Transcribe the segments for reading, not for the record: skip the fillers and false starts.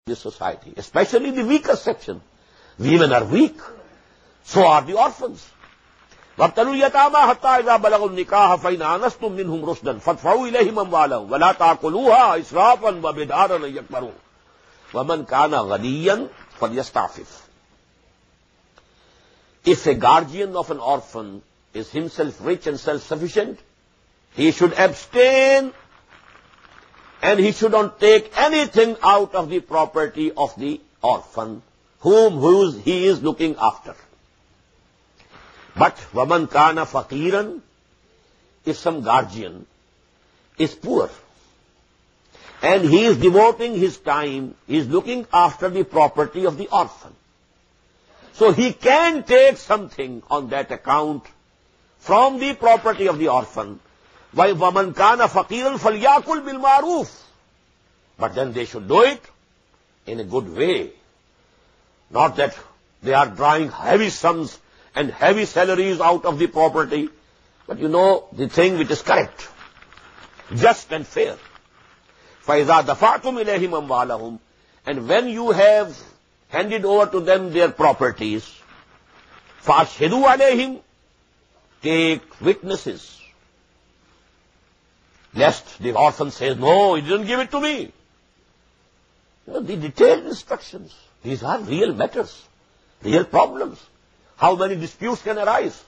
this society, especially the weaker section. Women are weak. So are the orphans. وَابْتَلُوا الْيَتَامَى حَتَّى إِذَا بَلَغُوا النِّكَاحَ فَإِنْ آنَسْتُم مِّنْهُمْ رُشْدًا فَادْفَعُوا إِلَيْهِمْ أَمْوَالَهُمْ وَلَا تَأْكُلُوهَا إِسْرَافًا وَبِدَارًا أَن يَكْبَرُوا وَمَنْ كَانَ غَنِيًّا فَلْيَسْتَعْفِفْ. If a guardian of an orphan is himself rich and self-sufficient, he should abstain and he should not take anything out of the property of the orphan whom he is looking after. But وَمَنْ كَانَ فَقِيرًا, if some guardian is poor and he is devoting his time, he is looking after the property of the orphan, so he can take something on that account from the property of the orphan. وَمَنْ كَانَ فَقِيرًا فَلْيَأْكُلْ بِالْمَعْرُوفِ, but then they should do it in a good way. Not that they are drawing heavy sums and heavy salaries out of the property, but you know the thing which is correct, just and fair. فَإِذَا دَفَعْتُمْ إِلَيْهِمْ أَمْوَالَهُمْ, and when you have handed over to them their properties, فَأَشْهِدُوا عَلَيْهِمْ, take witnesses, lest the orphan says, no, he didn't give it to me. You know, the detailed instructions. These are real matters, real problems. How many disputes can arise?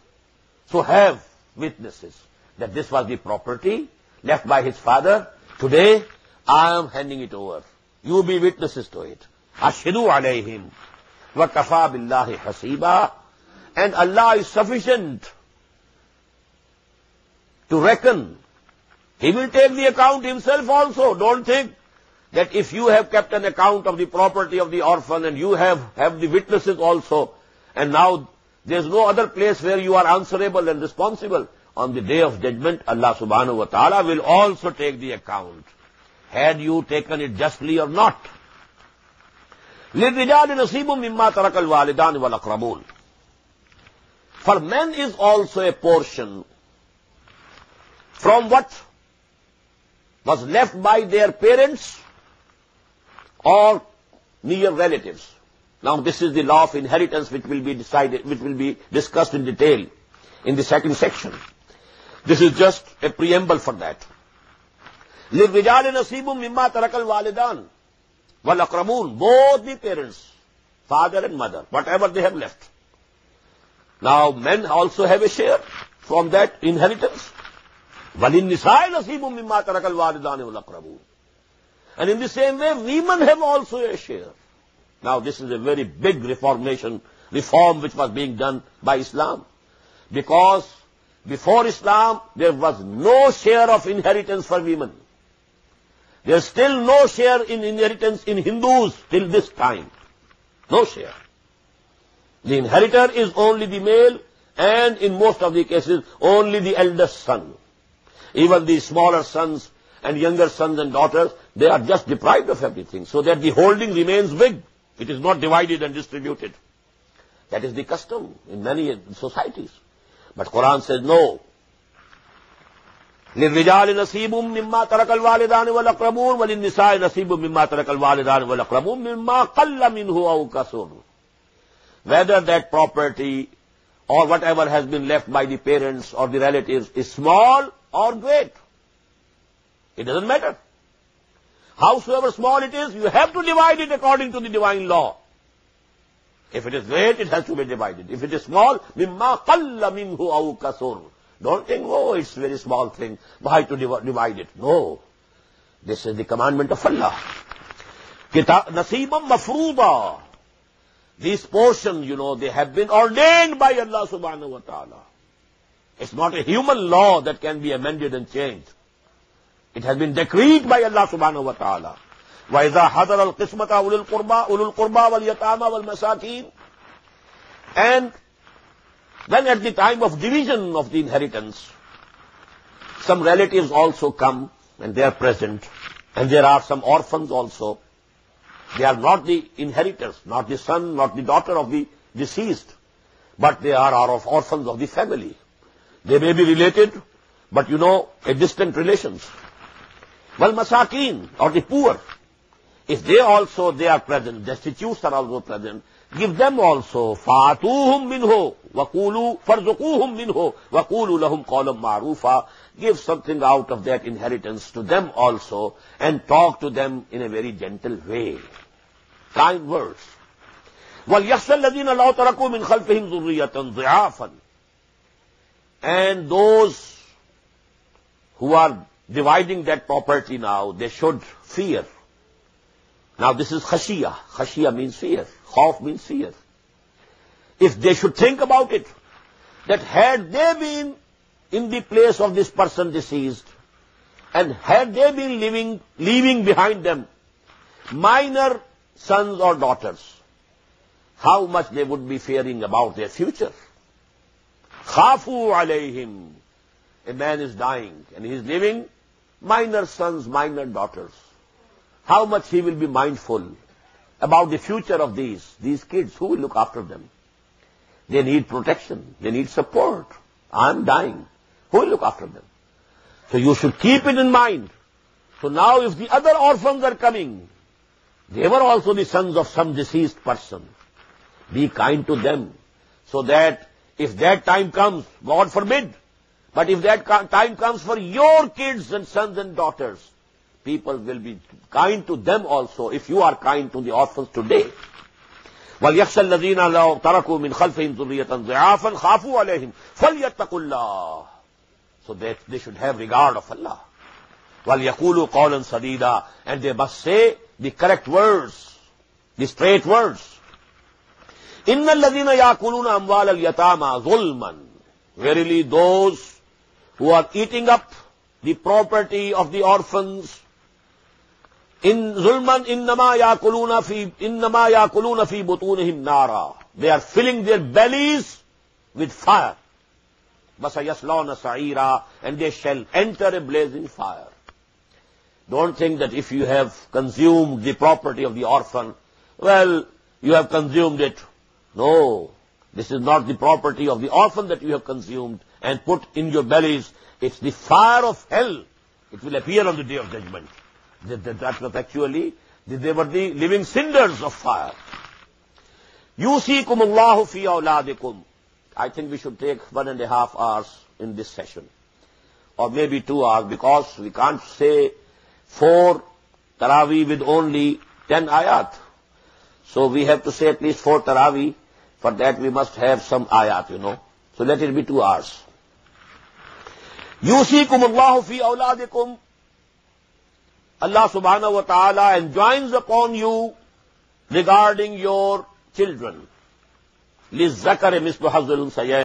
So have witnesses that this was the property left by his father. Today, I am handing it over. You be witnesses to it. Ashhidu alayhim wa kafa billahi hasiba. And Allah is sufficient to reckon. He will take the account himself also. Don't think that if you have kept an account of the property of the orphan and you have the witnesses also, and now there's no other place where you are answerable and responsible. On the day of judgment, Allah subhanahu wa ta'ala will also take the account. Had you taken it justly or not? لِلرِّجَالِ نَصِيبٌ مِّمَّا تَرَكَ الْوَالِدَانِ وَالْأَقْرَبُونَ. For men is also a portion from what was left by their parents or near relatives. Now this is the law of inheritance which will be discussed in detail in the second section. This is just a preamble for that. لِلرِّجَالِ نَصِيبٌ مِّمَّا تَرَكَ الْوَالِدَانِ وَالْأَقْرَبُونَ. Both the parents, father and mother, whatever they have left. Now men also have a share from that inheritance. وَلِلنِّسَاءِ نَصِيبٌ مِّمَّا تَرَكَ الْوَالِدَانِ وَالْأَقْرَبُونَ. And in the same way, women have also a share. Now this is a very big reform which was being done by Islam. Because before Islam, there was no share of inheritance for women. There is still no share in inheritance in Hindus till this time. No share. The inheritor is only the male, and in most of the cases, only the eldest son. Even the smaller sons and younger sons and daughters, they are just deprived of everything, so that the holding remains big. It is not divided and distributed. That is the custom in many societies. But Quran says no. لِلرِّجَالِ نَصِيبٌ مِّمَّا تَرَكَ الْوَالِدَانِ وَالْأَقْرَبُونَ وَلِلنِّسَاءِ نَصِيبٌ مِّمَّا تَرَكَ الْوَالِدَانِ وَالْأَقْرَبُونَ مِمَّا قَلَّ مِنْهُ أَوْ كَثُرَ. Whether that property or whatever has been left by the parents or the relatives is small or great, it doesn't matter. Howsoever small it is, you have to divide it according to the divine law. If it is great, it has to be divided. If it is small, مِمَّا قَلَّ مِنْهُ أَوْ كَثُرَ. Don't think, oh, it's a very small thing. Why to divide it? No. This is the commandment of Allah. نَصِيبًا مَفْرُوضًا. These portions, they have been ordained by Allah subhanahu wa ta'ala. It's not a human law that can be amended and changed. It has been decreed by Allah subhanahu wa ta'ala. وَإِذَا حَضَرَ الْقِسْمَةَ أُولُو الْقُرْبَى وَالْيَتَامَى وَالْمَسَاكِينَ. And when at the time of division of the inheritance, some relatives also come and they are present, and there are some orphans also. They are not the inheritors, not the son, not the daughter of the deceased, but they are orphans of the family. They may be related, but a distant relations. Wal masakin, or the poor. if they are present, destitutes are also present, give them also. فَآتُوهُمْ مِنْهُ وَقُولُوا فَارْزُقُوهُمْ مِنْهُ وَقُولُوا لَهُمْ قَوْلًا مَعْرُوفًا. Give something out of that inheritance to them also, and talk to them in a very gentle way. Kind words. وَلْيَخْشَ الَّذِينَ لَوْ تَرَكُوا مِنْ خَلْفِهِمْ ذُرِّيَّةً ضِعَافًا. And those who are dividing that property now, they should fear. Now this is khashiyah. Khashiyah means fear. Khawf means fear. If they should think about it, that had they been in the place of this person deceased, and had they been leaving behind them minor sons or daughters, how much they would be fearing about their future. Khafu alayhim. A man is dying and he is leaving minor sons, minor daughters. How much he will be mindful about the future of these kids. Who will look after them? They need protection. They need support. I am dying. Who will look after them? So you should keep it in mind. So now if the other orphans are coming, they were also the sons of some deceased person. Be kind to them, so that if that time comes, God forbid, but if that time comes for your kids and sons and daughters, people will be kind to them also, if you are kind to the orphans today. وَلْيَخْشَ الَّذِينَ لَوْ تَرَكُوا مِنْ خَلْفِهِمْ ذُرِّيَّةً ضِعَافًا خَافُوا عَلَيْهِمْ فَلْيَتَّقُوا اللَّهَ. So that they should have regard of Allah. وَلْيَقُولُوا قَوْلًا سَدِيدًا. And they must say the correct words, the straight words. إِنَّ الَّذِينَ يَأْكُلُونَ أَمْوَالَ الْيَتَامَى ظُلْمًا. Verily those who are eating up the property of the orphans, in zulman innama yakuluna fi butunihim nara. They are filling their bellies with fire. Basayaslawna sa'ira, and they shall enter a blazing fire. Don't think that if you have consumed the property of the orphan, well, you have consumed it. No, this is not the property of the orphan that you have consumed and put in your bellies. It's the fire of hell. It will appear on the day of judgment. That was actually, they were the living cinders of fire. Yusikum Allahu fi awladikum. I think we should take 1.5 hours in this session, or maybe 2 hours, because we can't say 4 Taraweeh with only 10 ayat. So we have to say at least 4 Taraweeh. For that we must have some ayat, So let it be 2 hours. Yusikum Allahu fi awladikum. Allah subhanahu wa ta'ala enjoins upon you regarding your children. لِلذَّكَرِ مِثْلُ حَظِّ الْأُنْثَيَيْنِ.